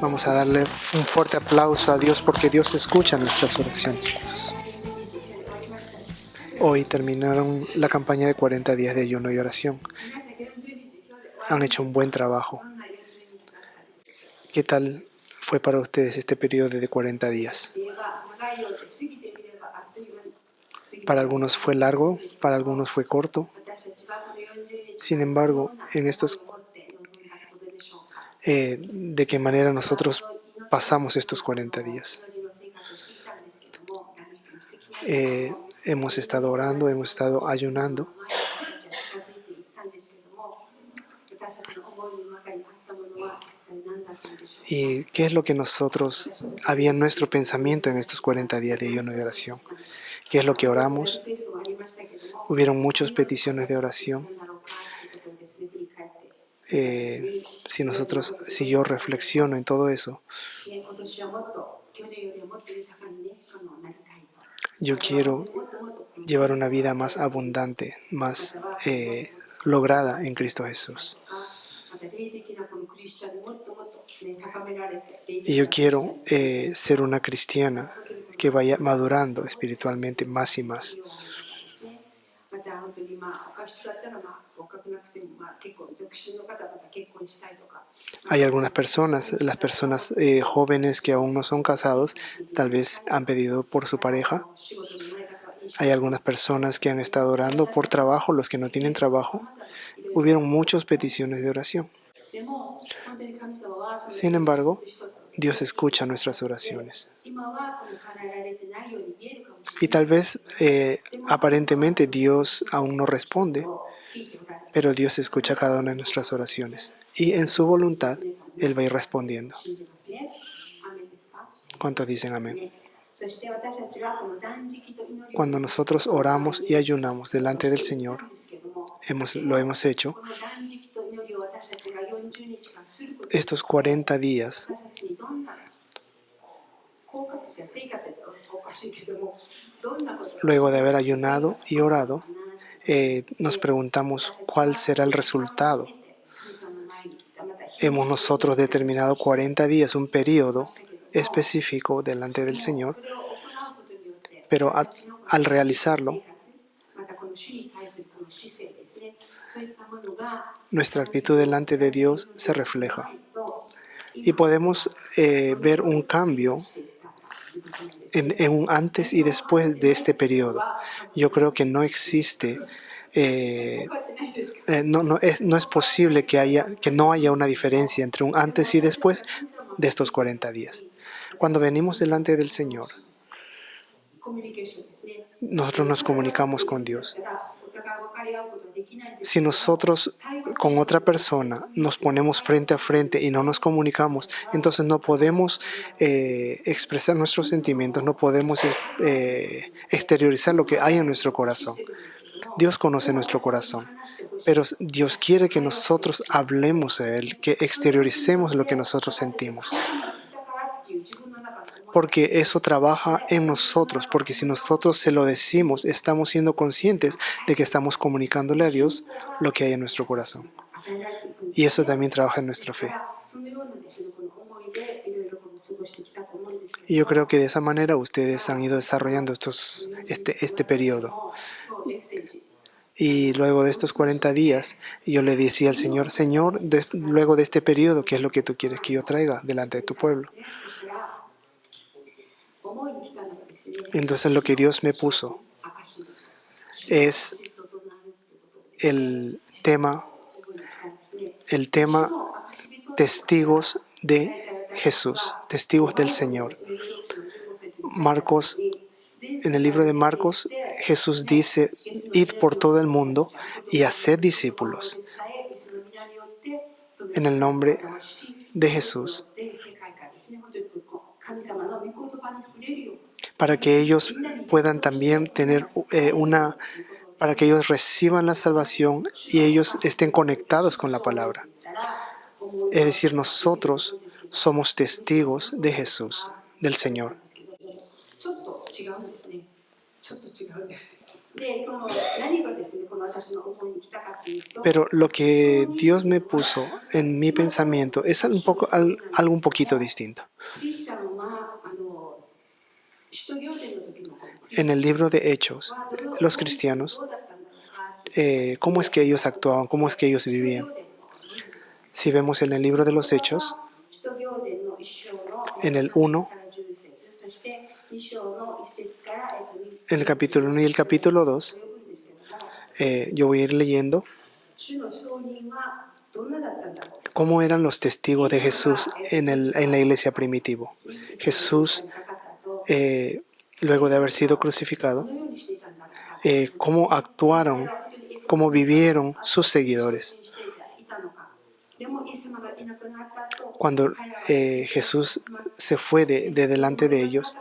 Vamos a darle un fuerte aplauso a Dios porque Dios escucha nuestras oraciones. Hoy terminaron la campaña de 40 días de ayuno y oración. Han hecho un buen trabajo. ¿Qué tal fue para ustedes este periodo de 40 días? Para algunos fue largo, para algunos fue corto. Sin embargo, en estos, ¿de qué manera nosotros pasamos estos 40 días? Hemos estado orando, hemos estado ayunando. ¿Y qué es lo que nosotros había en nuestro pensamiento en estos 40 días de ayuno y oración? ¿Qué es lo que oramos? Hubieron muchas peticiones de oración. Si yo reflexiono en todo eso, yo quiero llevar una vida más abundante, más lograda en Cristo Jesús. Y yo quiero ser una cristiana que vaya madurando espiritualmente más y más. Hay algunas personas, las personas jóvenes que aún no son casados, tal vez han pedido por su pareja. Hay algunas personas que han estado orando por trabajo, los que no tienen trabajo. Hubieron muchas peticiones de oración. Sin embargo, Dios escucha nuestras oraciones. Y tal vez aparentemente Dios aún no responde, pero Dios escucha cada una de nuestras oraciones. Y en su voluntad, Él va a ir respondiendo. ¿Cuántos dicen amén? Cuando nosotros oramos y ayunamos delante del Señor, lo hemos hecho, estos 40 días, luego de haber ayunado y orado, nos preguntamos cuál será el resultado. Hemos nosotros determinado 40 días, un periodo específico delante del Señor, pero al realizarlo, nuestra actitud delante de Dios se refleja. Y podemos ver un cambio en un antes y después de este periodo. Yo creo que no existe, no es posible que no haya una diferencia entre un antes y después de estos 40 días. Cuando venimos delante del Señor, nosotros nos comunicamos con Dios. Si nosotros con otra persona nos ponemos frente a frente y no nos comunicamos, entonces no podemos expresar nuestros sentimientos, no podemos exteriorizar lo que hay en nuestro corazón. Dios conoce nuestro corazón, pero Dios quiere que nosotros hablemos a Él, que exterioricemos lo que nosotros sentimos. Porque eso trabaja en nosotros, porque si nosotros se lo decimos, estamos siendo conscientes de que estamos comunicándole a Dios lo que hay en nuestro corazón. Y eso también trabaja en nuestra fe. Y yo creo que de esa manera ustedes han ido desarrollando este periodo. Y luego de estos 40 días, yo le decía al Señor, Señor, luego de este periodo, ¿qué es lo que tú quieres que yo traiga delante de tu pueblo? Entonces lo que Dios me puso es el tema testigos de Jesús, testigos del Señor. En el libro de Marcos, Jesús dice, id por todo el mundo y haced discípulos en el nombre de Jesús, para que ellos puedan también tener para que ellos reciban la salvación y ellos estén conectados con la palabra. Es decir, nosotros somos testigos de Jesús, del Señor. Pero lo que Dios me puso en mi pensamiento es algo un poquito distinto. En el libro de Hechos, los cristianos, ¿cómo es que ellos actuaban? ¿Cómo es que ellos vivían? Si vemos en el libro de los Hechos, en el 1, en el capítulo 1 y el capítulo 2, yo voy a ir leyendo cómo eran los testigos de Jesús en la iglesia primitiva. Jesús, luego de haber sido crucificado, cómo actuaron, cómo vivieron sus seguidores. Cuando Jesús se fue de delante de ellos,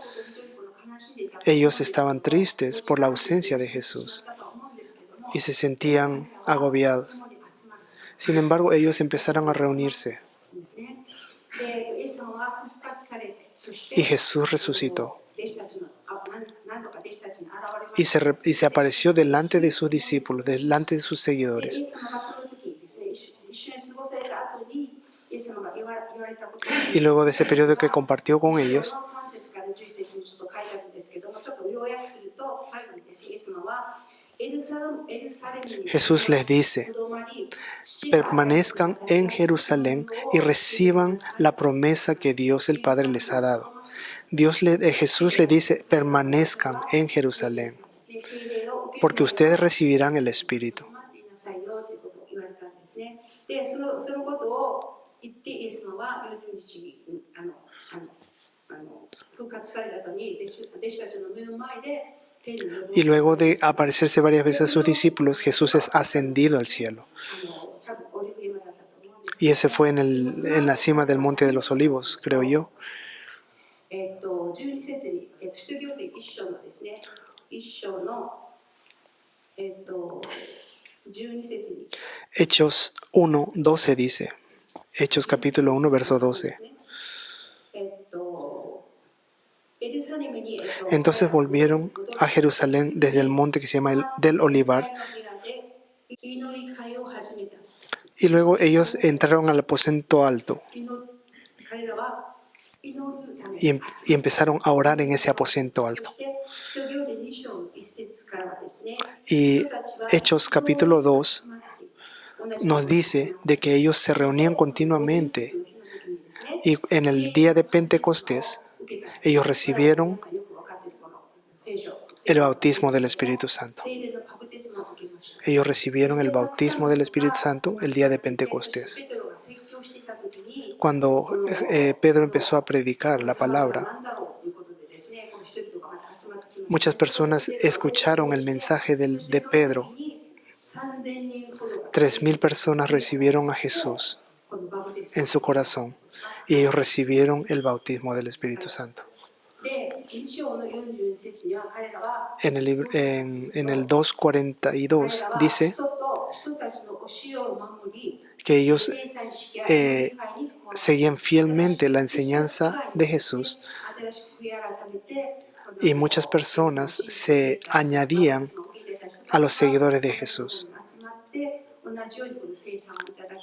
ellos estaban tristes por la ausencia de Jesús y se sentían agobiados. Sin embargo, ellos empezaron a reunirse y Jesús resucitó y se apareció delante de sus discípulos, delante de sus seguidores. Y luego de ese periodo que compartió con ellos, Jesús les dice: permanezcan en Jerusalén y reciban la promesa que Dios el Padre les ha dado. Jesús les dice: permanezcan en Jerusalén, porque ustedes recibirán el Espíritu. Y luego de aparecerse varias veces a sus discípulos, Jesús es ascendido al cielo. Y ese fue en la cima del Monte de los Olivos, creo yo. Hechos 1:12 dice. Hechos capítulo 1, verso 12. Entonces volvieron a Jerusalén desde el monte que se llama del Olivar. Y luego ellos entraron al aposento alto y empezaron a orar en ese aposento alto. Y Hechos capítulo 2 nos dice de que ellos se reunían continuamente y en el día de Pentecostés ellos recibieron el bautismo del Espíritu Santo. Ellos recibieron el bautismo del Espíritu Santo el día de Pentecostés. Cuando Pedro empezó a predicar la palabra, muchas personas escucharon el mensaje de Pedro. 3,000 personas recibieron a Jesús en su corazón y ellos recibieron el bautismo del Espíritu Santo. En el 2:42 dice que ellos seguían fielmente la enseñanza de Jesús y muchas personas se añadían a los seguidores de Jesús.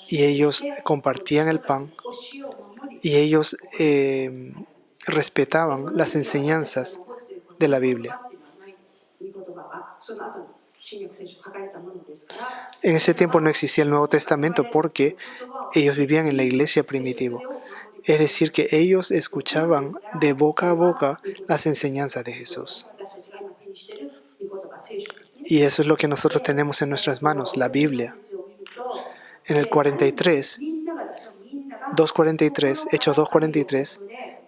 Y ellos compartían el pan y ellos respetaban las enseñanzas de la Biblia. En ese tiempo no existía el Nuevo Testamento porque ellos vivían en la iglesia primitiva. Es decir, que ellos escuchaban de boca a boca las enseñanzas de Jesús. Y eso es lo que nosotros tenemos en nuestras manos, la Biblia. En el 43, 2:43, Hechos 2:43,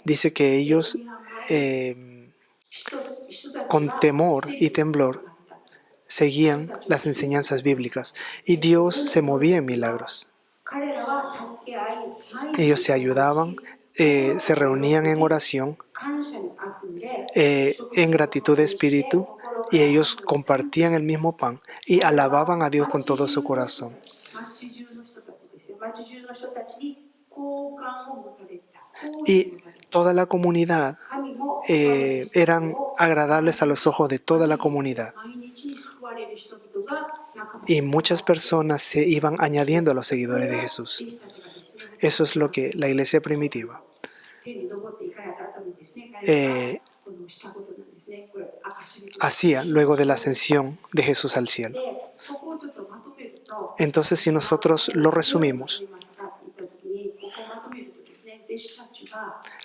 dice que ellos con temor y temblor seguían las enseñanzas bíblicas y Dios se movía en milagros. Ellos se ayudaban, se reunían en oración, en gratitud de espíritu, y ellos compartían el mismo pan y alababan a Dios con todo su corazón. Y toda la comunidad eran agradables a los ojos de toda la comunidad. Y muchas personas se iban añadiendo a los seguidores de Jesús. Eso es lo que la iglesia primitiva hacía luego de la ascensión de Jesús al cielo. Entonces, si nosotros lo resumimos,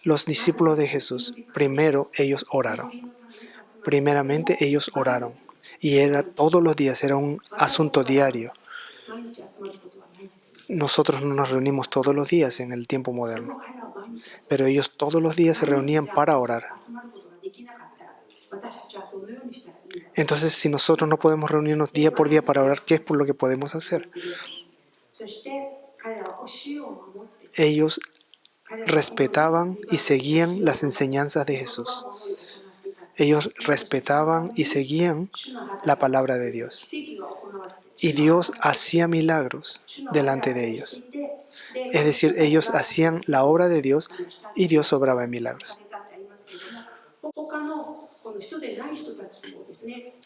los discípulos de Jesús, primero ellos oraron. Primeramente ellos oraron. Y era todos los días, era un asunto diario. Nosotros no nos reunimos todos los días en el tiempo moderno, pero ellos todos los días se reunían para orar. Entonces, si nosotros no podemos reunirnos día por día para orar, ¿qué es por lo que podemos hacer? Ellos respetaban y seguían las enseñanzas de Jesús. Ellos respetaban y seguían la palabra de Dios. Y Dios hacía milagros delante de ellos. Es decir, ellos hacían la obra de Dios y Dios obraba en milagros.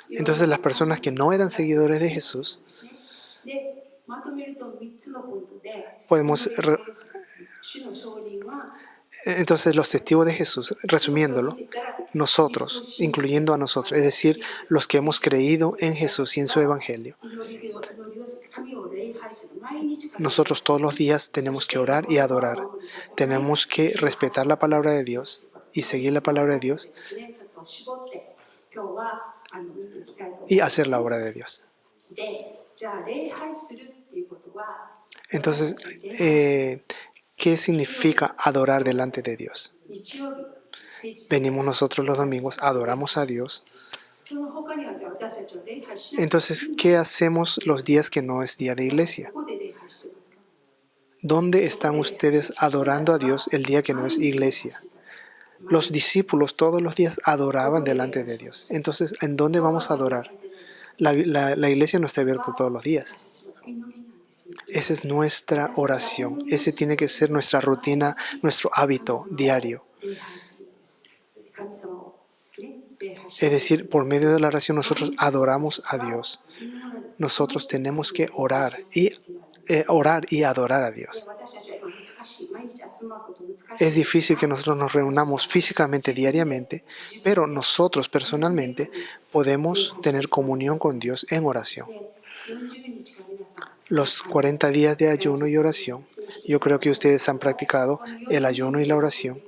Entonces, las personas que no eran seguidores de Jesús, entonces los testigos de Jesús, resumiéndolo, nosotros, incluyendo a nosotros, es decir, los que hemos creído en Jesús y en su Evangelio, nosotros todos los días tenemos que orar y adorar. Tenemos que respetar la palabra de Dios y seguir la palabra de Dios y hacer la obra de Dios. Entonces, ¿qué significa adorar delante de Dios? Venimos nosotros los domingos, adoramos a Dios. Entonces, ¿qué hacemos los días que no es día de iglesia? ¿Dónde están ustedes adorando a Dios el día que no es iglesia? Los discípulos todos los días adoraban delante de Dios. Entonces, ¿en dónde vamos a adorar? La iglesia no está abierta todos los días. Esa es nuestra oración. Ese tiene que ser nuestra rutina, nuestro hábito diario. Es decir, por medio de la oración nosotros adoramos a Dios. Nosotros tenemos que orar y adorar a Dios. Es difícil que nosotros nos reunamos físicamente diariamente, pero nosotros personalmente podemos tener comunión con Dios en oración. Los 40 días de ayuno y oración, yo creo que ustedes han practicado el ayuno y la oración.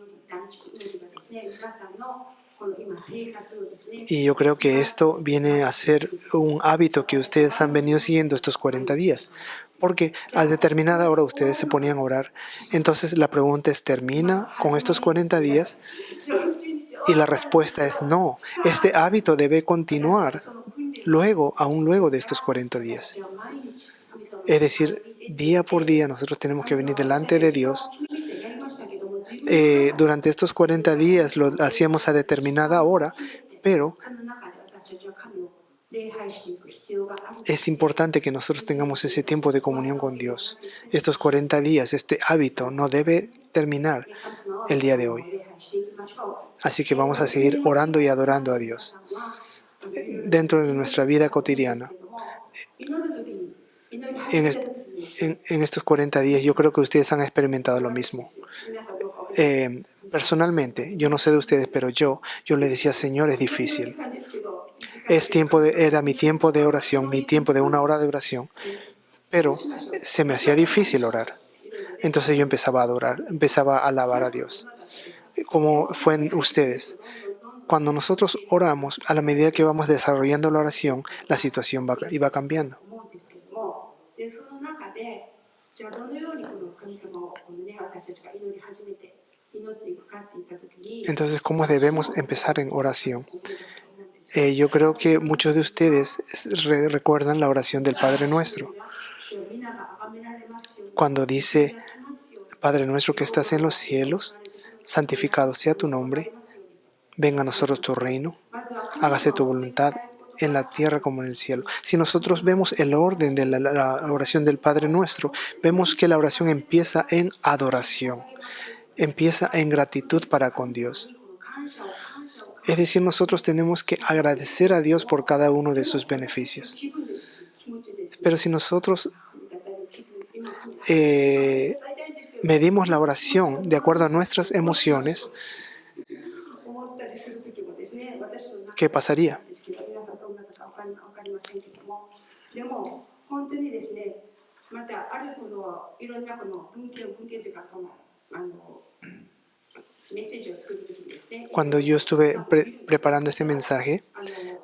Y yo creo que esto viene a ser un hábito que ustedes han venido siguiendo estos 40 días. Porque a determinada hora ustedes se ponían a orar. Entonces la pregunta es, ¿termina con estos 40 días? Y la respuesta es no. Este hábito debe continuar aún luego de estos 40 días. Es decir, día por día nosotros tenemos que venir delante de Dios. Durante estos 40 días lo hacíamos a determinada hora, pero es importante que nosotros tengamos ese tiempo de comunión con Dios. Estos 40 días, este hábito no debe terminar el día de hoy. Así que vamos a seguir orando y adorando a Dios dentro de nuestra vida cotidiana. En estos 40 días yo creo que ustedes han experimentado lo mismo. Personalmente, yo no sé de ustedes, pero yo le decía, Señor, es difícil. Era mi tiempo de oración, mi tiempo de 1 hora de oración, pero se me hacía difícil orar. Entonces yo empezaba a adorar, empezaba a alabar a Dios. Como fue en ustedes. Cuando nosotros oramos, a la medida que vamos desarrollando la oración, la situación iba cambiando. Entonces, ¿cómo debemos empezar en oración? Yo creo que muchos de ustedes recuerdan la oración del Padre Nuestro. Cuando dice, Padre nuestro que estás en los cielos, santificado sea tu nombre, venga a nosotros tu reino, hágase tu voluntad en la tierra como en el cielo. Si nosotros vemos el orden de la oración del Padre Nuestro, vemos que la oración empieza en adoración, empieza en gratitud para con Dios. Es decir, nosotros tenemos que agradecer a Dios por cada uno de sus beneficios. Pero si nosotros medimos la oración de acuerdo a nuestras emociones, ¿qué pasaría? Cuando yo estuve preparando este mensaje,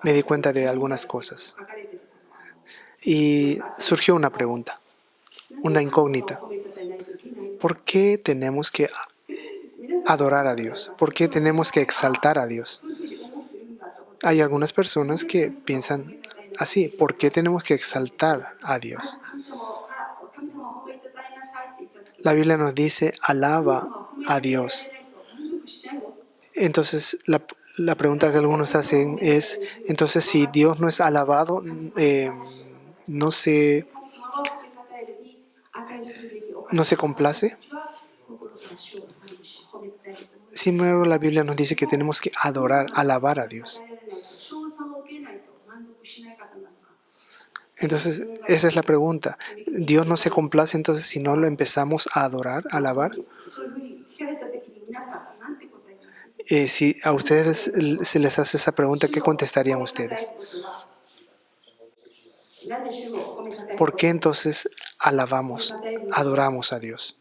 me di cuenta de algunas cosas. Y surgió una pregunta, una incógnita. ¿Por qué tenemos que adorar a Dios? ¿Por qué tenemos que exaltar a Dios? Hay algunas personas que piensan así, ¿por qué tenemos que exaltar a Dios? La Biblia nos dice, alaba a Dios. Entonces, la pregunta que algunos hacen es, entonces si Dios no es alabado, no se complace. Sin embargo, la Biblia nos dice que tenemos que adorar, alabar a Dios. Entonces, esa es la pregunta. ¿Dios no se complace entonces si no lo empezamos a adorar, a alabar? Si a ustedes se les hace esa pregunta, ¿qué contestarían ustedes? ¿Por qué entonces alabamos, adoramos a Dios?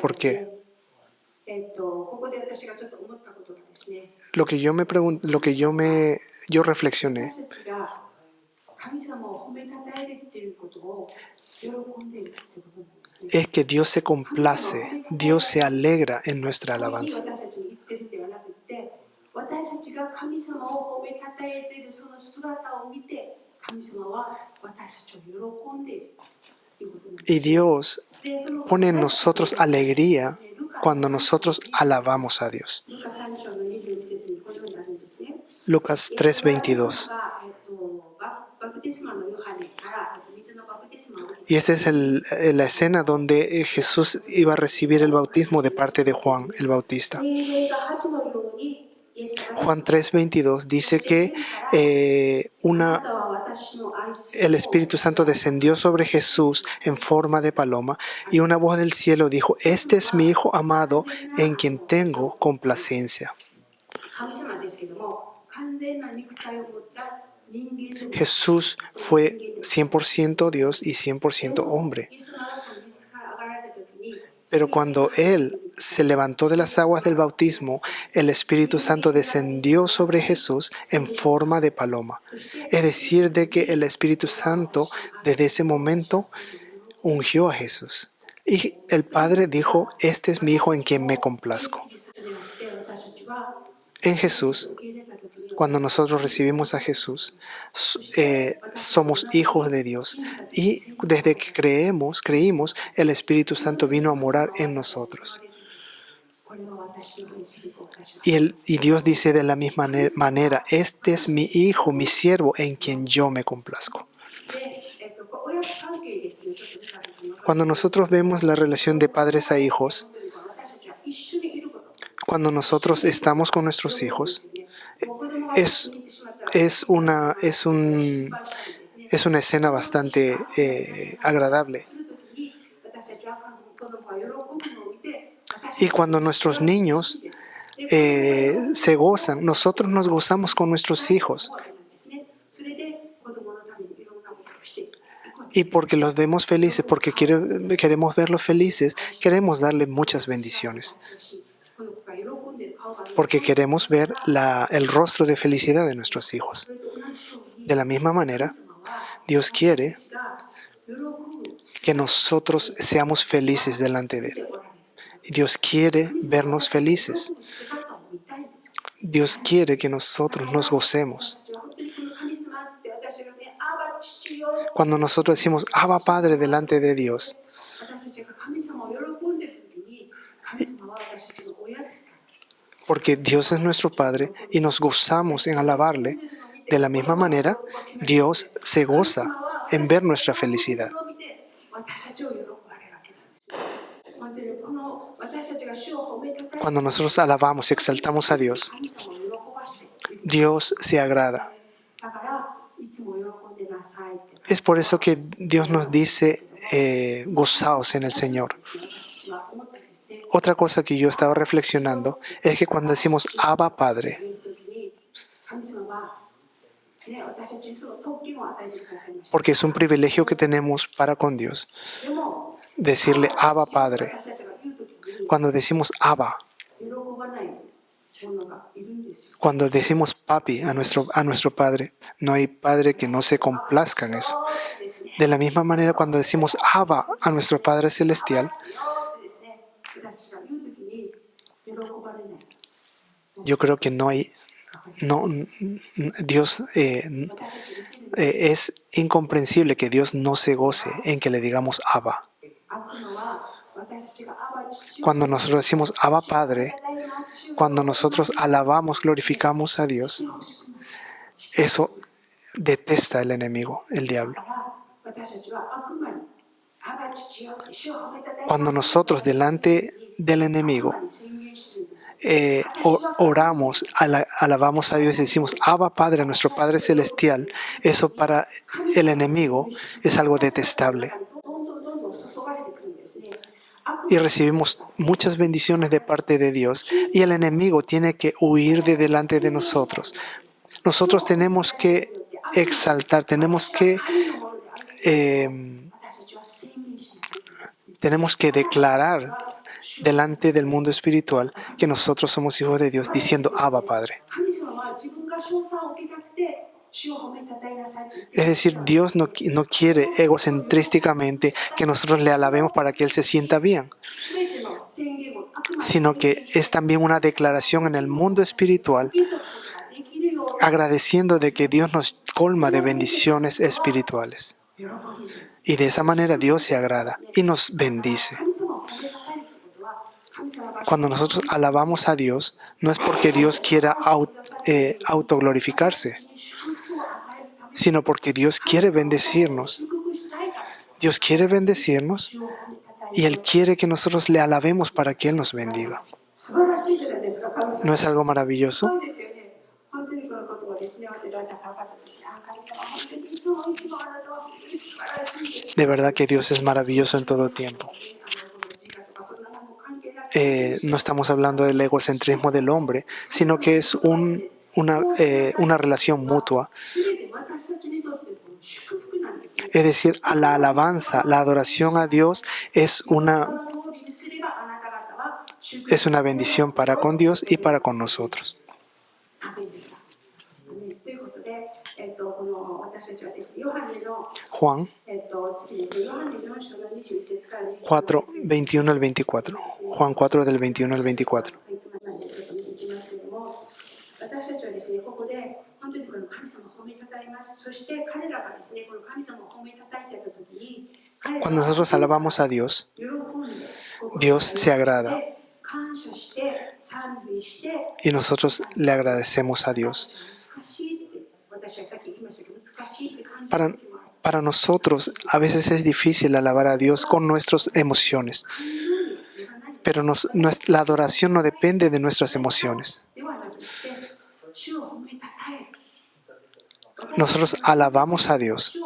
¿Por qué? Lo que yo me pregunto, yo reflexioné es que Dios se complace, Dios se alegra en nuestra alabanza. Y Dios pone en nosotros alegría cuando nosotros alabamos a Dios. Lucas 3:22. Y esta es la escena donde Jesús iba a recibir el bautismo de parte de Juan el Bautista. Juan 3:22 dice que el Espíritu Santo descendió sobre Jesús en forma de paloma y una voz del cielo dijo, este es mi Hijo amado en quien tengo complacencia. Jesús fue 100% Dios y 100% hombre. Pero cuando Él se levantó de las aguas del bautismo, el Espíritu Santo descendió sobre Jesús en forma de paloma. Es decir, de que el Espíritu Santo desde ese momento ungió a Jesús. Y el Padre dijo, este es mi Hijo en quien me complazco. En Jesús, cuando nosotros recibimos a Jesús, somos hijos de Dios. Y desde que creímos, el Espíritu Santo vino a morar en nosotros. Y Dios dice de la misma manera, este es mi Hijo, mi siervo, en quien yo me complazco. Cuando nosotros vemos la relación de padres a hijos, cuando nosotros estamos con nuestros hijos, es una escena bastante agradable. Y cuando nuestros niños se gozan, nosotros nos gozamos con nuestros hijos. Y porque los vemos felices, porque queremos verlos felices, queremos darle muchas bendiciones. Porque queremos ver el rostro de felicidad de nuestros hijos. De la misma manera, Dios quiere que nosotros seamos felices delante de Él. Y Dios quiere vernos felices. Dios quiere que nosotros nos gocemos. Cuando nosotros decimos, Abba Padre delante de Dios, porque Dios es nuestro Padre y nos gozamos en alabarle, de la misma manera, Dios se goza en ver nuestra felicidad. Cuando nosotros alabamos y exaltamos a Dios, Dios se agrada. Es por eso que Dios nos dice, gozaos en el Señor. Otra cosa que yo estaba reflexionando es que cuando decimos Abba Padre, porque es un privilegio que tenemos para con Dios, decirle Abba Padre. Cuando decimos Abba, cuando decimos papi a nuestro Padre, no hay Padre que no se complazca en eso. De la misma manera, cuando decimos Abba a nuestro Padre Celestial, yo creo que Dios es incomprensible que Dios no se goce en que le digamos Abba. Cuando nosotros decimos Abba Padre, cuando nosotros alabamos, glorificamos a Dios, eso detesta el enemigo, el diablo. Cuando nosotros delante del enemigo oramos, alabamos a Dios y decimos Abba Padre, a nuestro Padre Celestial, eso para el enemigo es algo detestable. Y recibimos muchas bendiciones de parte de Dios y el enemigo tiene que huir de delante de nosotros. Nosotros tenemos que exaltar, tenemos que declarar delante del mundo espiritual que nosotros somos hijos de Dios, diciendo Abba Padre. Es decir, Dios no quiere egocentrísticamente que nosotros le alabemos para que Él se sienta bien, sino que es también una declaración en el mundo espiritual, agradeciendo de que Dios nos colma de bendiciones espirituales. Y de esa manera Dios se agrada y nos bendice. Cuando nosotros alabamos a Dios, no es porque Dios quiera autoglorificarse, sino porque Dios quiere bendecirnos. Dios quiere bendecirnos y Él quiere que nosotros le alabemos para que Él nos bendiga. ¿No es algo maravilloso? De verdad que Dios es maravilloso en todo tiempo. No estamos hablando del egocentrismo del hombre, sino que es una relación mutua. Es decir, la alabanza, la adoración a Dios es una bendición para con Dios y para con nosotros. Juan 4, 21 al 24. Juan 4 del 21 al 24. Cuando nosotros alabamos a Dios, Dios se agrada. Y nosotros le agradecemos a Dios. Para nosotros a veces es difícil alabar a Dios con nuestras emociones. Pero la adoración no depende de nuestras emociones. Nosotros alabamos a Dios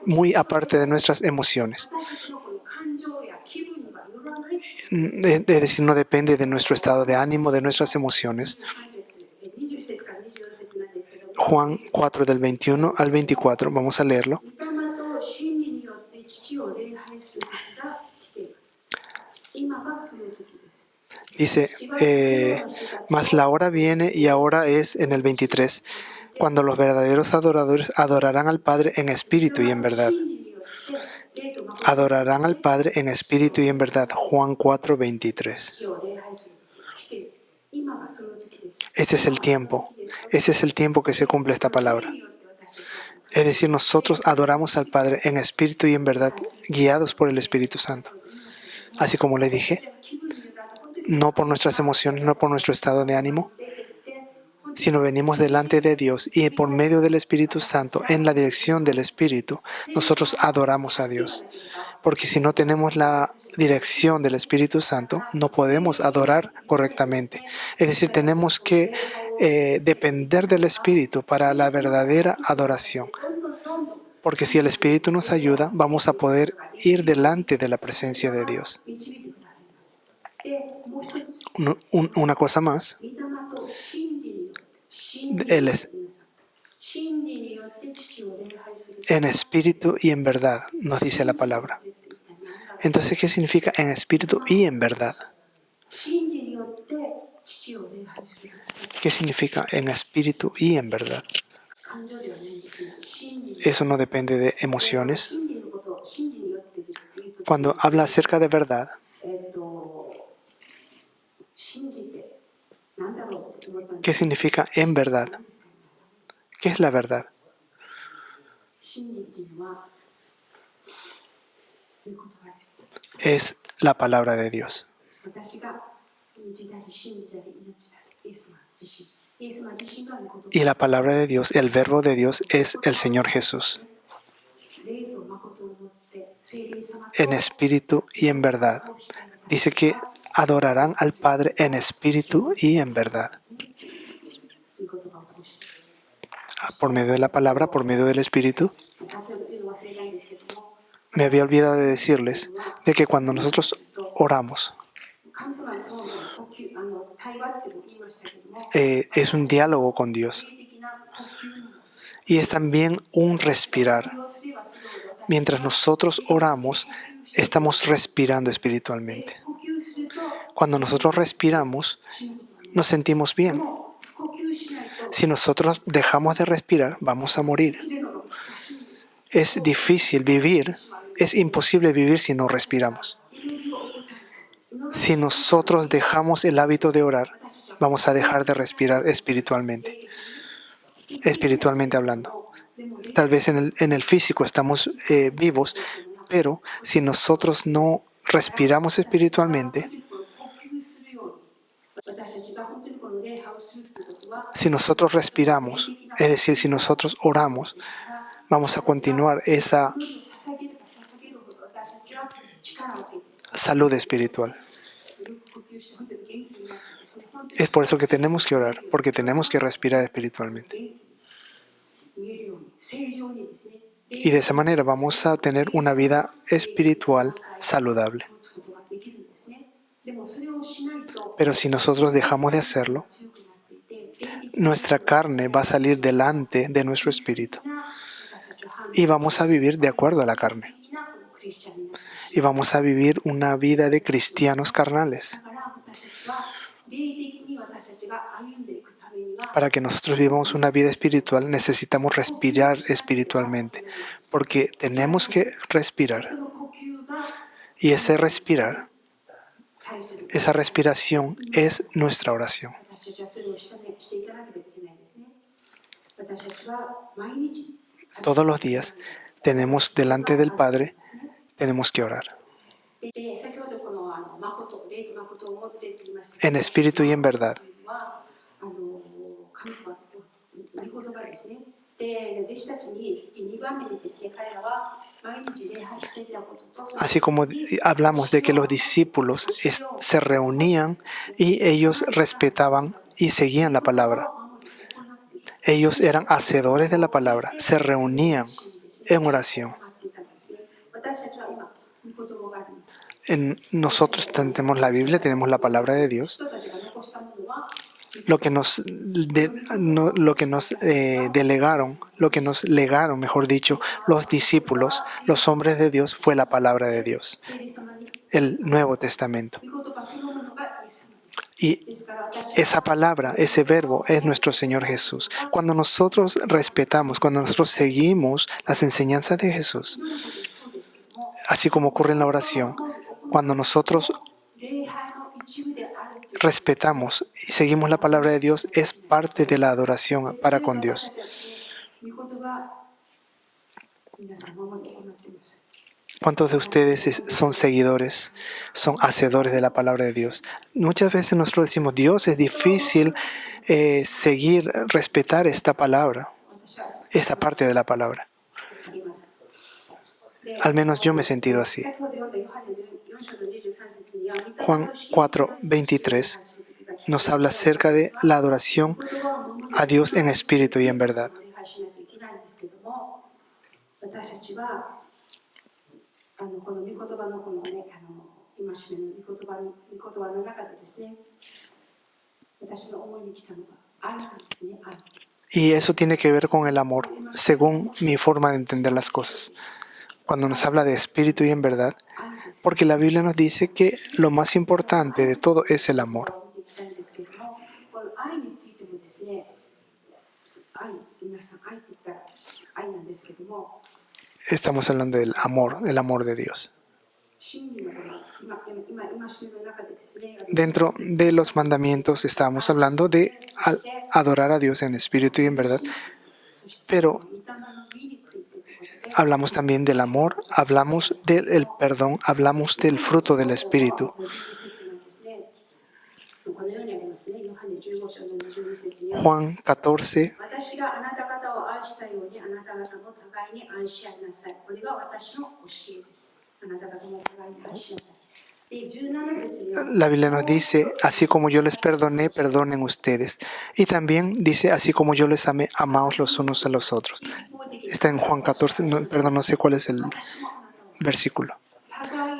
muy aparte de nuestras emociones. Es decir, no depende de nuestro estado de ánimo, de nuestras emociones. Juan 4 del 21 al 24, vamos a leerlo. Dice, mas la hora viene y ahora es en el 23, cuando los verdaderos adoradores adorarán al Padre en espíritu y en verdad. Adorarán al Padre en espíritu y en verdad. Juan 4, 23. Este es el tiempo. Ese es el tiempo que se cumple esta palabra. Es decir, nosotros adoramos al Padre en espíritu y en verdad, guiados por el Espíritu Santo. Así como le dije, no por nuestras emociones, no por nuestro estado de ánimo, sino venimos delante de Dios y por medio del Espíritu Santo, en la dirección del Espíritu, nosotros adoramos a Dios. Porque si no tenemos la dirección del Espíritu Santo, no podemos adorar correctamente. Es decir, tenemos que depender del Espíritu para la verdadera adoración. Porque si el Espíritu nos ayuda, vamos a poder ir delante de la presencia de Dios. Una cosa más, Él es en espíritu y en verdad, nos dice la palabra. Entonces, ¿qué significa en espíritu y en verdad? ¿Qué significa en espíritu y en verdad? Eso no depende de emociones. Cuando habla acerca de verdad, ¿qué significa en verdad? ¿Qué es la verdad? Es la palabra de Dios. Y la palabra de Dios, el verbo de Dios, es el Señor Jesús. En espíritu y en verdad. Dice que adorarán al Padre en espíritu y en verdad. Por medio de la palabra, por medio del espíritu. Me había olvidado de decirles de que cuando nosotros oramos, es un diálogo con Dios. Y es también un respirar. Mientras nosotros oramos, estamos respirando espiritualmente. Cuando nosotros respiramos, nos sentimos bien. Si nosotros dejamos de respirar, vamos a morir. Es difícil vivir, es imposible vivir si no respiramos. Si nosotros dejamos el hábito de orar, vamos a dejar de respirar espiritualmente. Espiritualmente hablando. Tal vez en el físico estamos vivos, pero si nosotros no respiramos espiritualmente, si nosotros respiramos, es decir, si nosotros oramos, vamos a continuar esa salud espiritual. Es por eso que tenemos que orar, porque tenemos que respirar espiritualmente. Y de esa manera vamos a tener una vida espiritual saludable. Pero si nosotros dejamos de hacerlo, nuestra carne va a salir delante de nuestro espíritu. Y vamos a vivir de acuerdo a la carne. Y vamos a vivir una vida de cristianos carnales. Para que nosotros vivamos una vida espiritual, necesitamos respirar espiritualmente. Porque tenemos que respirar. Y ese respirar, esa respiración es nuestra oración. Todos los días tenemos delante del Padre, tenemos que orar. En espíritu y en verdad. Así como hablamos de que los discípulos se reunían y ellos respetaban y seguían la palabra. Ellos eran hacedores de la palabra, se reunían en oración. Nosotros tenemos la Biblia, tenemos la palabra de Dios. Lo que nos legaron, mejor dicho, los discípulos, los hombres de Dios, fue la palabra de Dios, el Nuevo Testamento. Y esa palabra, ese verbo, es nuestro Señor Jesús. Cuando nosotros respetamos, cuando nosotros seguimos las enseñanzas de Jesús, así como ocurre en la oración, cuando nosotros respetamos y seguimos la palabra de Dios, es parte de la adoración para con Dios. ¿Cuántos de ustedes son seguidores, son hacedores de la palabra de Dios? Muchas veces nosotros decimos, Dios, es difícil seguir, respetar esta palabra, esta parte de la palabra. Al menos yo me he sentido así. Juan 4:23 nos habla acerca de la adoración a Dios en espíritu y en verdad. Y eso tiene que ver con el amor, según mi forma de entender las cosas. Cuando nos habla de espíritu y en verdad, porque la Biblia nos dice que lo más importante de todo es el amor. Estamos hablando del amor, el amor de Dios. Dentro de los mandamientos estábamos hablando de adorar a Dios en espíritu y en verdad, pero hablamos también del amor, hablamos del perdón, hablamos del fruto del espíritu. Juan 14, la Biblia nos dice, así como yo les perdoné, perdonen ustedes. Y también dice, así como yo les amé, amaos los unos a los otros. Está en Juan 14, no sé cuál es el versículo.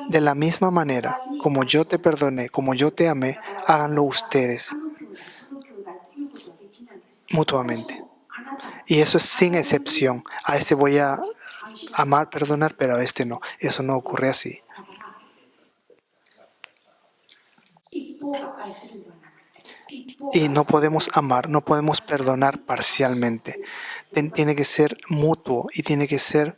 De la misma manera, como yo te perdoné, como yo te amé, háganlo ustedes mutuamente. Y eso es sin excepción. A este voy a amar, perdonar, pero a este no. Eso no ocurre así. Y no podemos amar, no podemos perdonar parcialmente. Tiene que ser mutuo y tiene que ser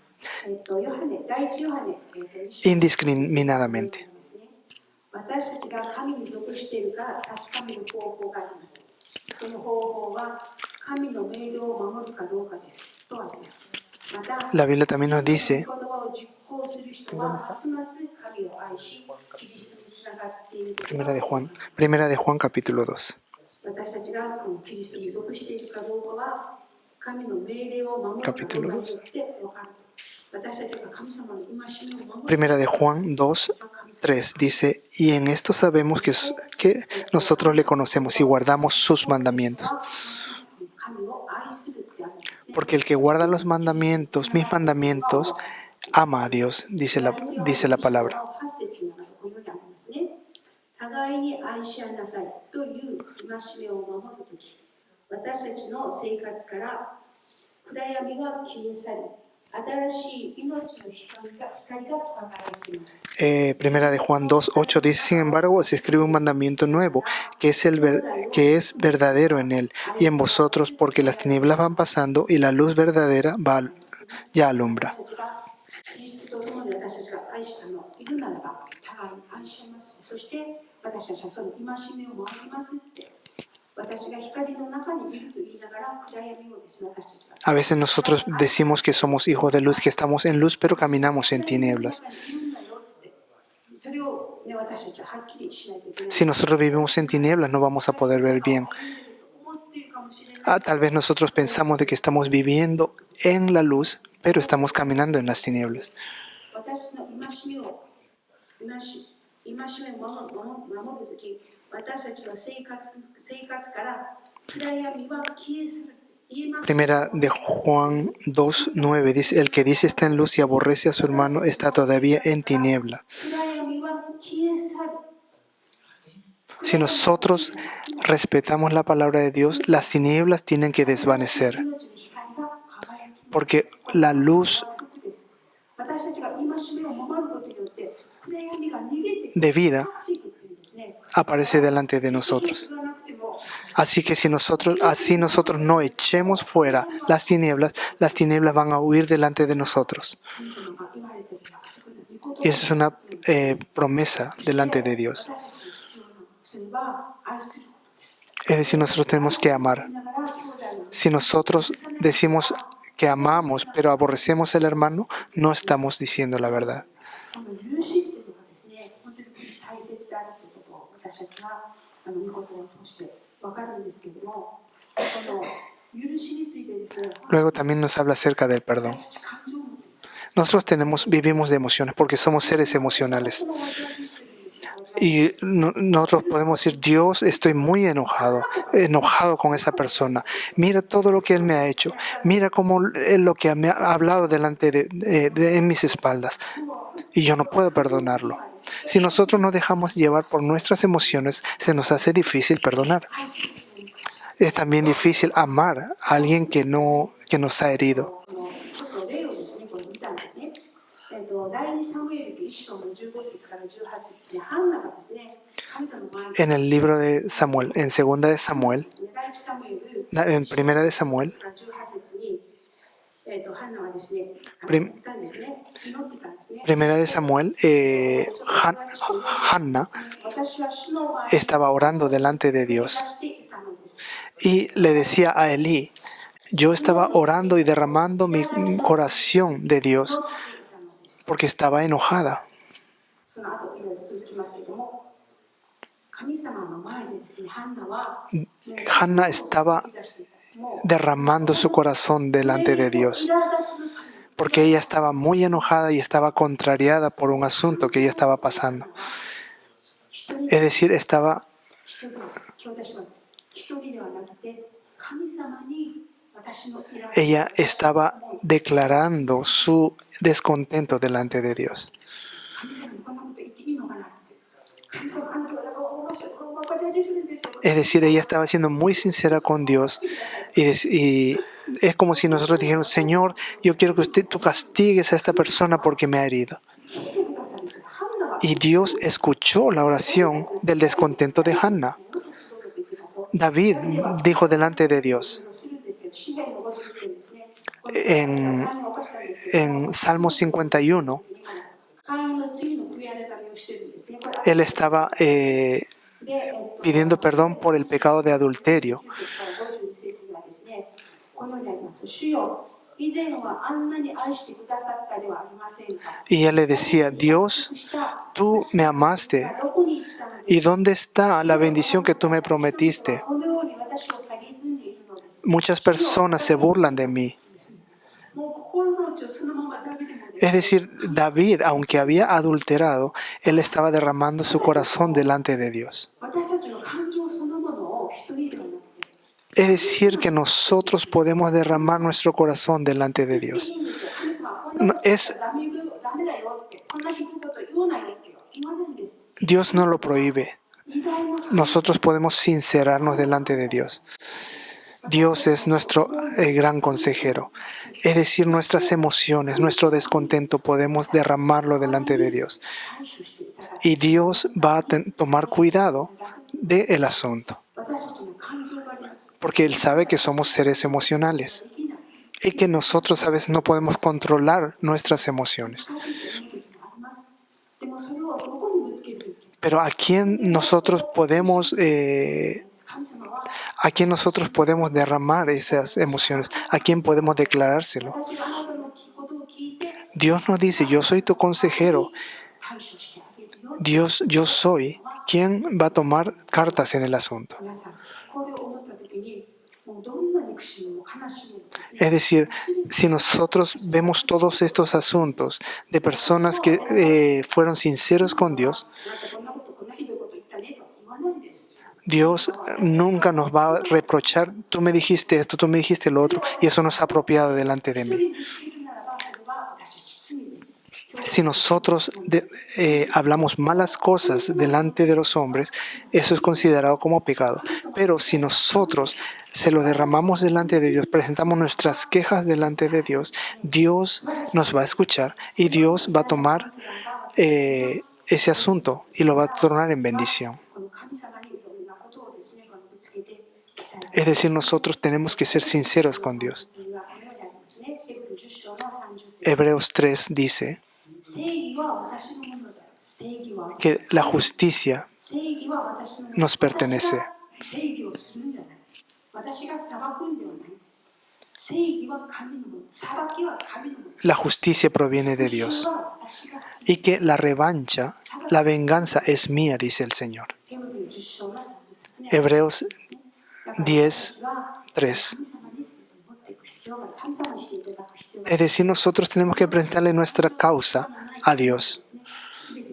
indiscriminadamente. La Biblia también nos dice, Primera de Juan capítulo 2. Capítulo 2. Primera de Juan 2, 3 dice, y en esto sabemos que nosotros le conocemos y guardamos sus mandamientos. Porque el que guarda los mandamientos, mis mandamientos, ama a Dios, dice la palabra. Primera de Juan 2, 8 dice, sin embargo, se escribe un mandamiento nuevo, que es verdadero en él y en vosotros, porque las tinieblas van pasando y la luz verdadera ya alumbra. A veces nosotros decimos que somos hijos de luz, que estamos en luz, pero caminamos en tinieblas. Si nosotros vivimos en tinieblas, no vamos a poder ver bien. Tal vez nosotros pensamos de que estamos viviendo en la luz, pero estamos caminando en las tinieblas. Primera de Juan 2, 9 dice, el que dice está en luz y aborrece a su hermano está todavía en tiniebla. Si nosotros respetamos la palabra de Dios, las tinieblas tienen que desvanecer. Porque la luz de vida aparece delante de nosotros. Así que si nosotros no echemos fuera las tinieblas van a huir delante de nosotros. Y esa es una promesa delante de Dios. Es decir, nosotros tenemos que amar. Si nosotros decimos que amamos, pero aborrecemos al hermano, no estamos diciendo la verdad. Luego también nos habla acerca del perdón. Nosotros vivimos de emociones porque somos seres emocionales. Y nosotros podemos decir, Dios, estoy muy enojado con esa persona. Mira todo lo que Él me ha hecho. Mira cómo lo que me ha hablado delante en mis espaldas. Y yo no puedo perdonarlo. Si nosotros nos dejamos llevar por nuestras emociones, se nos hace difícil perdonar. Es también difícil amar a alguien que nos ha herido. En el libro de Samuel, en segunda de Samuel, en primera de Samuel, primera de Samuel, Hannah estaba orando delante de Dios y le decía a Elí, yo estaba orando y derramando mi corazón de Dios porque estaba enojada. Hannah estaba derramando su corazón delante de Dios porque ella estaba muy enojada y estaba contrariada por un asunto que ella estaba pasando. Es decir, ella estaba declarando su descontento delante de Dios. Es decir, ella estaba siendo muy sincera con Dios y es como si nosotros dijéramos, Señor, yo quiero que tú castigues a esta persona porque me ha herido. Y Dios escuchó la oración del descontento de Hannah. David dijo delante de Dios en Salmo 51, él estaba pidiendo perdón por el pecado de adulterio. Y él le decía, Dios, tú me amaste. ¿Y dónde está la bendición que tú me prometiste? Muchas personas se burlan de mí. Es decir, David, aunque había adulterado, él estaba derramando su corazón delante de Dios. Es decir, que nosotros podemos derramar nuestro corazón delante de Dios. Dios no lo prohíbe. Nosotros podemos sincerarnos delante de Dios. Dios es nuestro gran consejero. Es decir, nuestras emociones, nuestro descontento, podemos derramarlo delante de Dios. Y Dios va a tomar cuidado del asunto. Porque Él sabe que somos seres emocionales. Y que nosotros a veces no podemos controlar nuestras emociones. Pero ¿a quién nosotros podemos derramar esas emociones? ¿A quién podemos declarárselo? Dios nos dice, yo soy tu consejero. Dios, yo soy. ¿Quién va a tomar cartas en el asunto? Es decir, si nosotros vemos todos estos asuntos de personas que fueron sinceros con Dios, Dios nunca nos va a reprochar, tú me dijiste esto, tú me dijiste lo otro, y eso no es apropiado delante de mí. Si nosotros hablamos malas cosas delante de los hombres, eso es considerado como pecado. Pero si nosotros se lo derramamos delante de Dios, presentamos nuestras quejas delante de Dios, Dios nos va a escuchar y Dios va a tomar ese asunto y lo va a tornar en bendición. Es decir, nosotros tenemos que ser sinceros con Dios. Hebreos 3 dice que la justicia nos pertenece. La justicia proviene de Dios y que la revancha, la venganza es mía, dice el Señor. Hebreos 10:3. Es decir, nosotros tenemos que presentarle nuestra causa a Dios.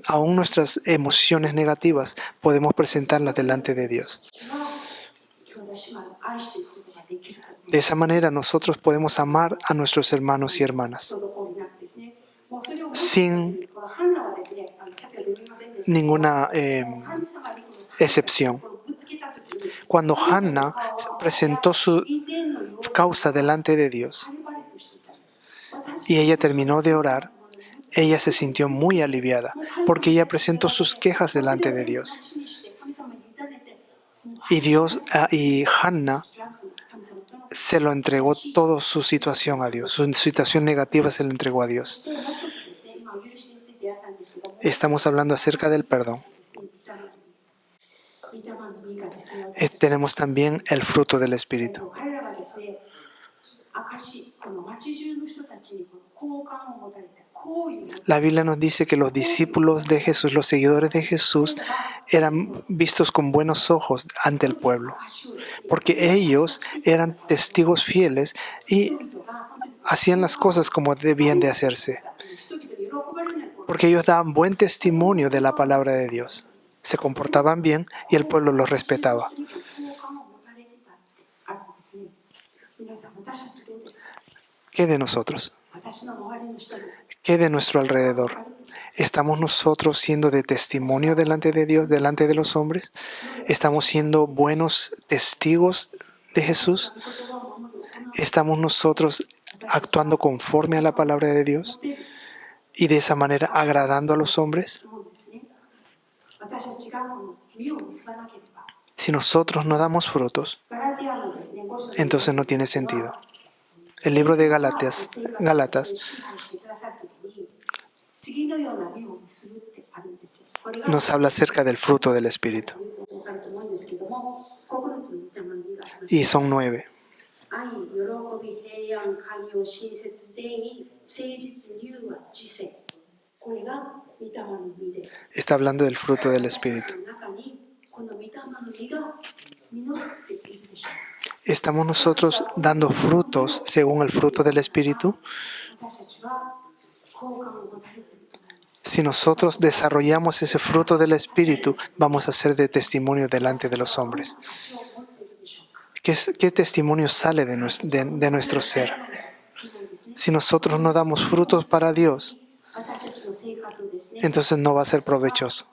Aún nuestras emociones negativas podemos presentarlas delante de Dios. De esa manera nosotros podemos amar a nuestros hermanos y hermanas sin ninguna excepción. Cuando Hannah presentó su causa delante de Dios y ella terminó de orar, ella se sintió muy aliviada porque ella presentó sus quejas delante de Dios. Y Hannah se lo entregó toda su situación a Dios. Su situación negativa se la entregó a Dios. Estamos hablando acerca del perdón. Tenemos también el fruto del Espíritu. La Biblia nos dice que los discípulos de Jesús, los seguidores de Jesús, eran vistos con buenos ojos ante el pueblo, porque ellos eran testigos fieles y hacían las cosas como debían de hacerse, porque ellos daban buen testimonio de la palabra de Dios, se comportaban bien y el pueblo los respetaba. ¿Qué de nosotros? ¿Qué de nuestro alrededor? ¿Estamos nosotros siendo de testimonio delante de Dios, delante de los hombres? ¿Estamos siendo buenos testigos de Jesús? ¿Estamos nosotros actuando conforme a la palabra de Dios y de esa manera agradando a los hombres? Si nosotros no damos frutos, entonces no tiene sentido. El libro de Gálatas nos habla acerca del fruto del Espíritu. Y son 9. Está hablando del fruto del Espíritu. ¿Estamos nosotros dando frutos según el fruto del Espíritu? Si nosotros desarrollamos ese fruto del Espíritu, vamos a ser de testimonio delante de los hombres. ¿Qué testimonio sale de nuestro ser? Si nosotros no damos frutos para Dios, entonces no va a ser provechoso.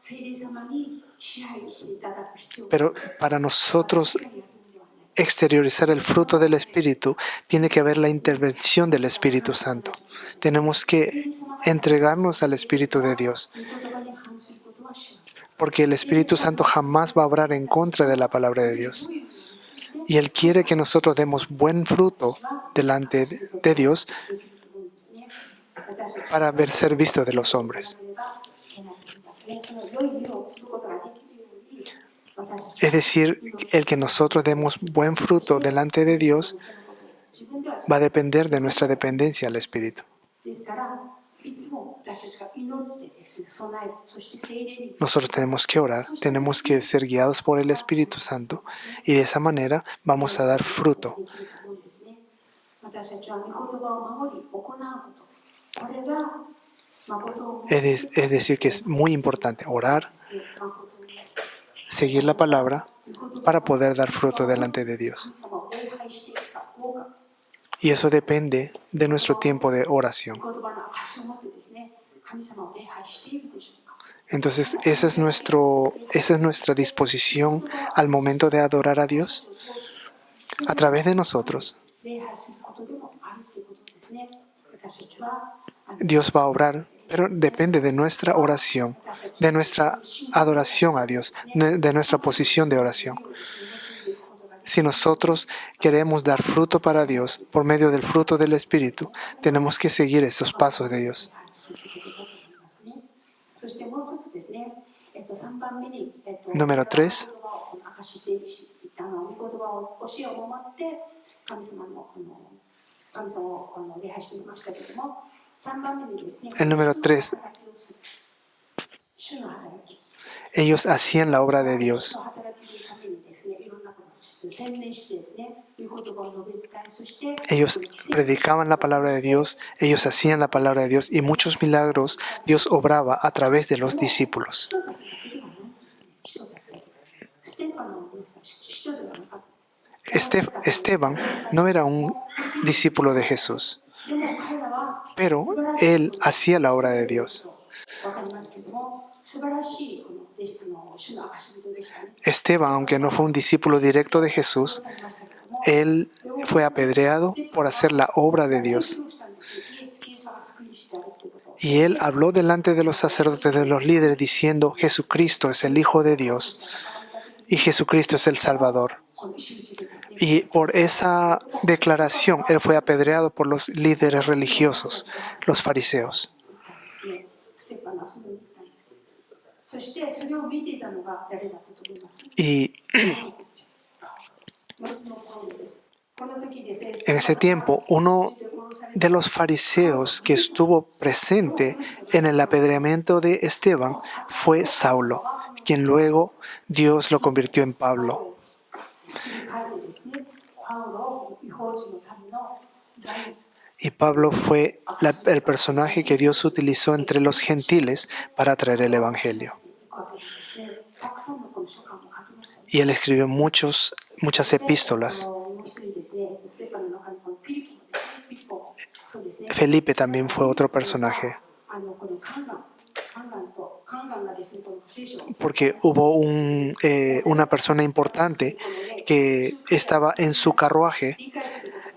Pero para nosotros exteriorizar el fruto del Espíritu, tiene que haber la intervención del Espíritu Santo. Tenemos que entregarnos al Espíritu de Dios, porque el Espíritu Santo jamás va a obrar en contra de la palabra de Dios. Y Él quiere que nosotros demos buen fruto delante de Dios para ser visto de los hombres. Es decir, el que nosotros demos buen fruto delante de Dios va a depender de nuestra dependencia al Espíritu. Nosotros tenemos que orar, tenemos que ser guiados por el Espíritu Santo y de esa manera vamos a dar fruto. Es decir, que es muy importante orar, seguir la palabra para poder dar fruto delante de Dios. Y eso depende de nuestro tiempo de oración. Entonces, esa es nuestra disposición al momento de adorar a Dios a través de nosotros. Dios va a obrar, pero depende de nuestra oración, de nuestra adoración a Dios, de nuestra posición de oración. Si nosotros queremos dar fruto para Dios por medio del fruto del Espíritu, tenemos que seguir esos pasos de Dios. Número 3. El número 3. Ellos hacían la obra de Dios. Ellos predicaban la palabra de Dios, ellos hacían la palabra de Dios y muchos milagros Dios obraba a través de los discípulos. Esteban no era un discípulo de Jesús, pero él hacía la obra de Dios. Esteban, aunque no fue un discípulo directo de Jesús, él fue apedreado por hacer la obra de Dios. Y él habló delante de los sacerdotes, de los líderes, diciendo: Jesucristo es el Hijo de Dios y Jesucristo es el Salvador. Y por esa declaración, él fue apedreado por los líderes religiosos, los fariseos. Y en ese tiempo, uno de los fariseos que estuvo presente en el apedreamiento de Esteban fue Saulo, quien luego Dios lo convirtió en Pablo. Y Pablo fue el personaje que Dios utilizó entre los gentiles para traer el Evangelio. Y él escribió muchas epístolas. Felipe también fue otro personaje. Porque hubo una persona importante que estaba en su carruaje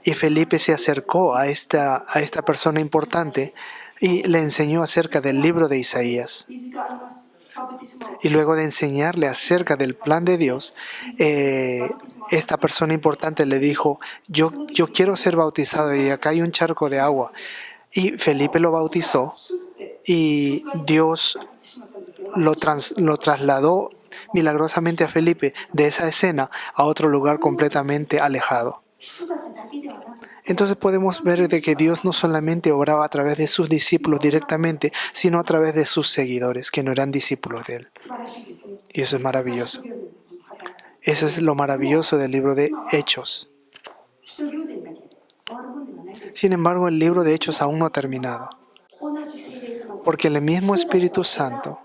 y Felipe se acercó a esta persona importante y le enseñó acerca del libro de Isaías. Y luego de enseñarle acerca del plan de Dios, esta persona importante le dijo: yo quiero ser bautizado y acá hay un charco de agua. Y Felipe lo bautizó y Dios lo trasladó milagrosamente a Felipe de esa escena a otro lugar completamente alejado. Entonces podemos ver de que Dios no solamente obraba a través de sus discípulos directamente, sino a través de sus seguidores, que no eran discípulos de Él. Y eso es maravilloso. Eso es lo maravilloso del libro de Hechos. Sin embargo, el libro de Hechos aún no ha terminado. Porque el mismo Espíritu Santo,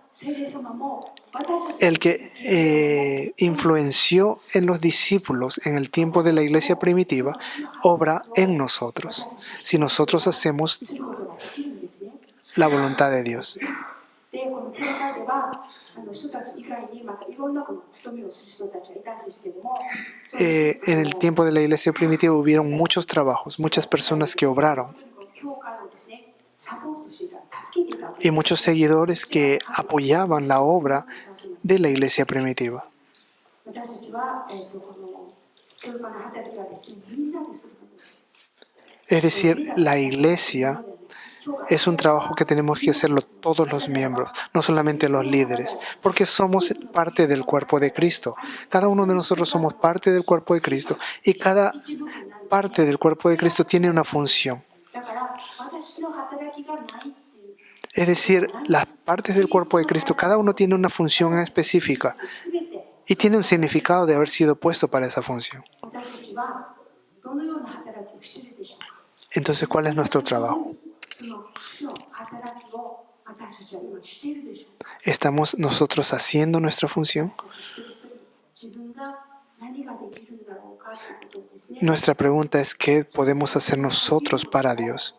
el que influenció en los discípulos en el tiempo de la iglesia primitiva, obra en nosotros, si nosotros hacemos la voluntad de Dios. En el tiempo de la iglesia primitiva hubieron muchos trabajos, muchas personas que obraron y muchos seguidores que apoyaban la obra de la iglesia primitiva. Es decir, la iglesia es un trabajo que tenemos que hacerlo todos los miembros, no solamente los líderes, porque somos parte del cuerpo de Cristo. Cada uno de nosotros somos parte del cuerpo de Cristo y cada parte del cuerpo de Cristo tiene una función. Es decir, las partes del cuerpo de Cristo, cada uno tiene una función específica y tiene un significado de haber sido puesto para esa función. Entonces, ¿cuál es nuestro trabajo? ¿Estamos nosotros haciendo nuestra función? Nuestra pregunta es: ¿qué podemos hacer nosotros para Dios?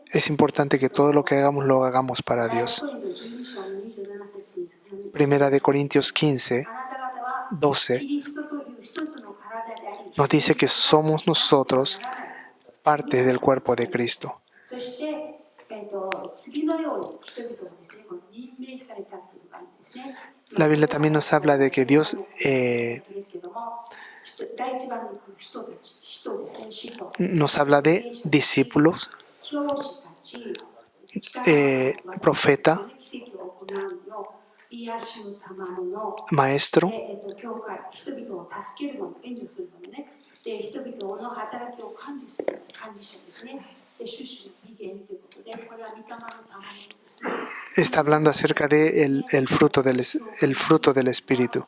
Es importante que todo lo que hagamos lo hagamos para Dios. Primera de Corintios 15, 12 nos dice que somos nosotros parte del cuerpo de Cristo. La Biblia también nos habla de que Dios nos habla de discípulos, profeta, maestro, Está hablando acerca de el fruto del Espíritu.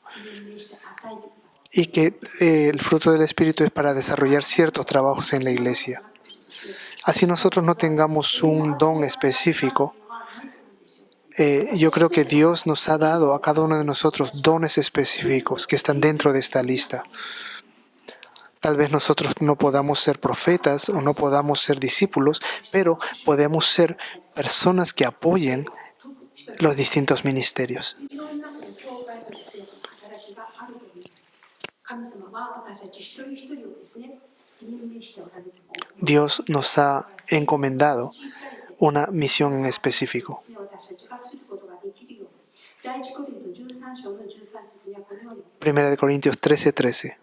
Y que el fruto del Espíritu es para desarrollar ciertos trabajos en la iglesia. Así nosotros no tengamos un don específico. Yo creo que Dios nos ha dado a cada uno de nosotros dones específicos que están dentro de esta lista. Tal vez nosotros no podamos ser profetas o no podamos ser discípulos, pero podemos ser personas que apoyen los distintos ministerios. Dios nos ha encomendado una misión en específico. Primera de Corintios 13:13.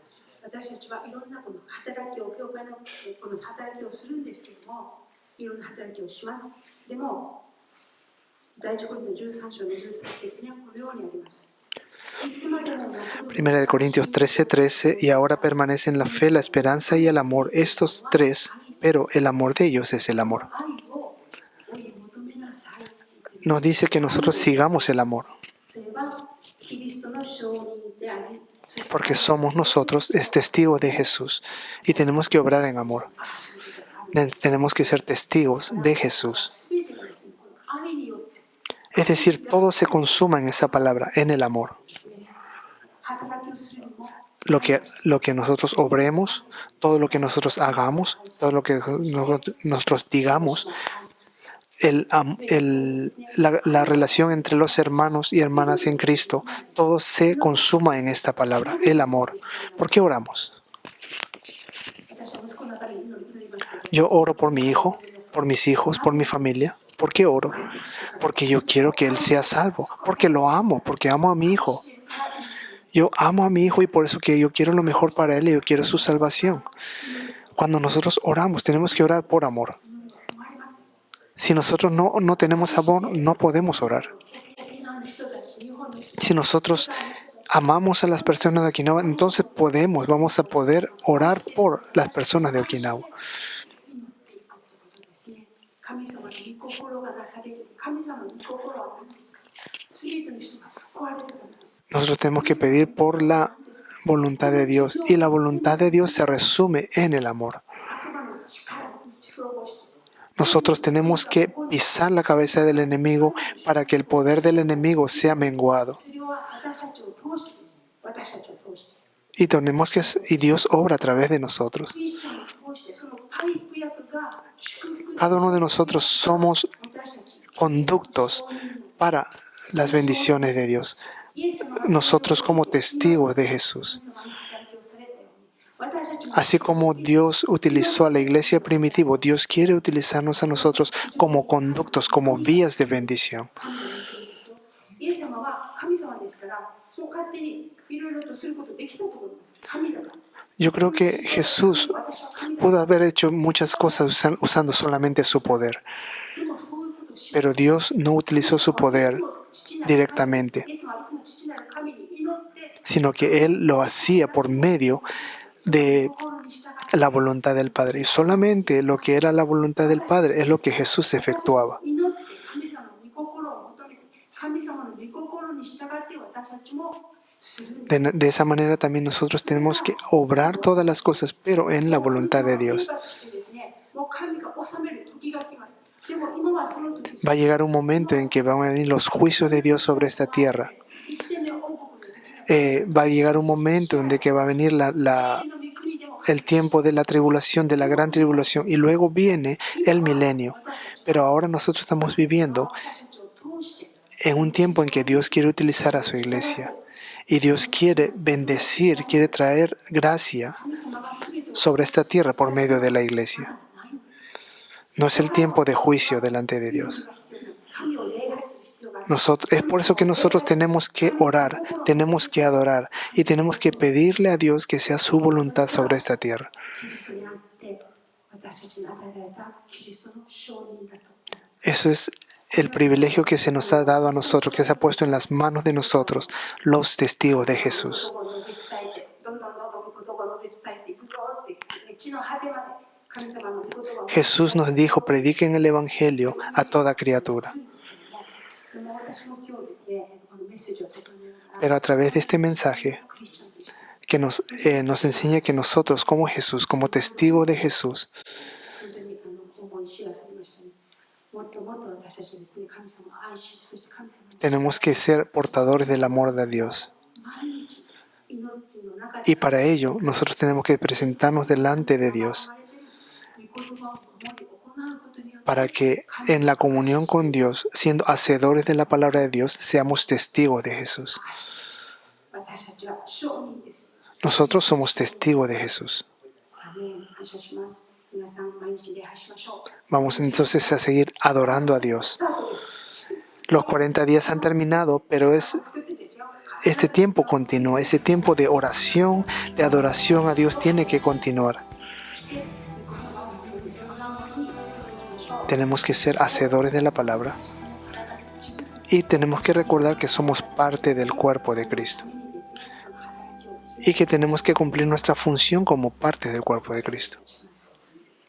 Primera de Corintios 13:13, y ahora permanecen la fe, la esperanza y el amor, estos tres, pero el amor de ellos es el amor. Nos dice que nosotros sigamos el amor, porque somos nosotros testigos de Jesús y tenemos que obrar en amor. Tenemos que ser testigos de Jesús. Es decir, todo se consuma en esa palabra, en el amor. Lo que nosotros obremos, todo lo que nosotros hagamos, todo lo que nosotros digamos, la relación entre los hermanos y hermanas en Cristo, todo se consuma en esta palabra, el amor. ¿Por qué oramos? Yo oro por mi hijo, por mis hijos, por mi familia. ¿Por qué oro? Porque yo quiero que él sea salvo, porque lo amo, porque amo a mi hijo. Yo amo a mi hijo y por eso que yo quiero lo mejor para él y yo quiero su salvación. Cuando nosotros oramos, tenemos que orar por amor. Si nosotros no tenemos amor, no podemos orar. Si nosotros amamos a las personas de Okinawa, entonces vamos a poder orar por las personas de Okinawa. Nosotros tenemos que pedir por la voluntad de Dios y la voluntad de Dios se resume en el amor. Nosotros tenemos que pisar la cabeza del enemigo para que el poder del enemigo sea menguado. Y Dios obra a través de nosotros. Cada uno de nosotros somos conductos para las bendiciones de Dios. Nosotros como testigos de Jesús. Así como Dios utilizó a la iglesia primitiva, Dios quiere utilizarnos a nosotros como conductos, como vías de bendición. Yo creo que Jesús pudo haber hecho muchas cosas usando solamente su poder, pero Dios no utilizó su poder directamente, sino que Él lo hacía por medio de la voluntad del Padre. Y solamente lo que era la voluntad del Padre es lo que Jesús efectuaba. De esa manera también nosotros tenemos que obrar todas las cosas, pero en la voluntad de Dios. Va a llegar un momento en que van a venir los juicios de Dios sobre esta tierra. Va a llegar un momento en que va a venir el tiempo de la tribulación, de la gran tribulación, y luego viene el milenio. Pero ahora nosotros estamos viviendo en un tiempo en que Dios quiere utilizar a su iglesia. Y Dios quiere bendecir, quiere traer gracia sobre esta tierra por medio de la iglesia. No es el tiempo de juicio delante de Dios. Es por eso que nosotros tenemos que orar, tenemos que adorar y tenemos que pedirle a Dios que sea su voluntad sobre esta tierra. Eso es el privilegio que se nos ha dado a nosotros, que se ha puesto en las manos de nosotros, los testigos de Jesús. Jesús nos dijo, prediquen el Evangelio a toda criatura. Pero a través de este mensaje que nos enseña que nosotros como Jesús, como testigos de Jesús, tenemos que ser portadores del amor de Dios. Y para ello, nosotros tenemos que presentarnos delante de Dios para que en la comunión con Dios, siendo hacedores de la palabra de Dios, seamos testigos de Jesús. Nosotros somos testigos de Jesús. Vamos entonces a seguir adorando a Dios. Los 40 días han terminado, pero este tiempo continúa, ese tiempo de oración, de adoración a Dios tiene que continuar. Tenemos que ser hacedores de la palabra y tenemos que recordar que somos parte del cuerpo de Cristo y que tenemos que cumplir nuestra función como parte del cuerpo de Cristo.